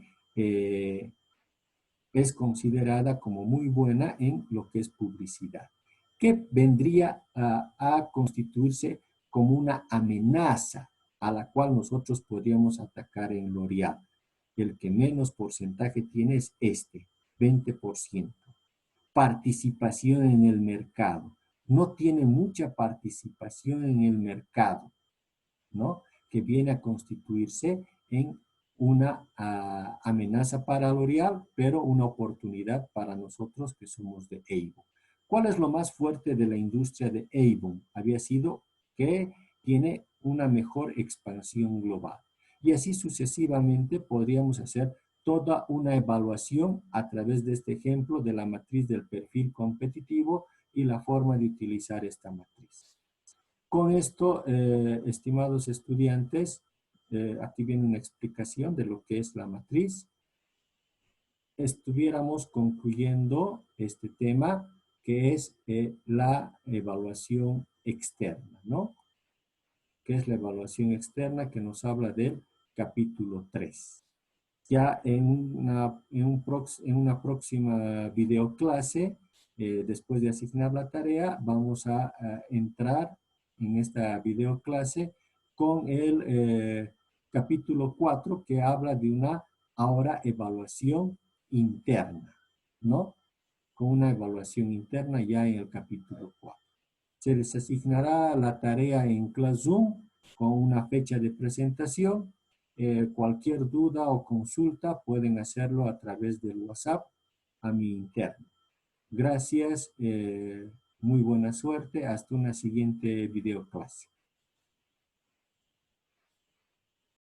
es considerada como muy buena en lo que es publicidad, que vendría a constituirse como una amenaza a la cual nosotros podríamos atacar en L'Oreal. El que menos porcentaje tiene es este, 20%. Participación en el mercado. No tiene mucha participación en el mercado, ¿no? Que viene a constituirse en una amenaza para L'Oreal, pero una oportunidad para nosotros que somos de Avon. ¿Cuál es lo más fuerte de la industria de Avon? Había sido que tiene una mejor expansión global. Y así sucesivamente podríamos hacer toda una evaluación a través de este ejemplo de la matriz del perfil competitivo y la forma de utilizar esta matriz. Con esto, estimados estudiantes, aquí viene una explicación de lo que es la matriz. Estuviéramos concluyendo este tema que es la evaluación externa, ¿no? Que es la evaluación externa que nos habla del capítulo 3. Ya en una próxima videoclase, después de asignar la tarea, vamos a entrar en esta videoclase con el capítulo 4 que habla de una ahora evaluación interna, ¿no? Con una evaluación interna ya en el capítulo 4. Se les asignará la tarea en Classroom con una fecha de presentación. Cualquier duda o consulta pueden hacerlo a través del WhatsApp a mi interno. Gracias, muy buena suerte. Hasta una siguiente videoclase.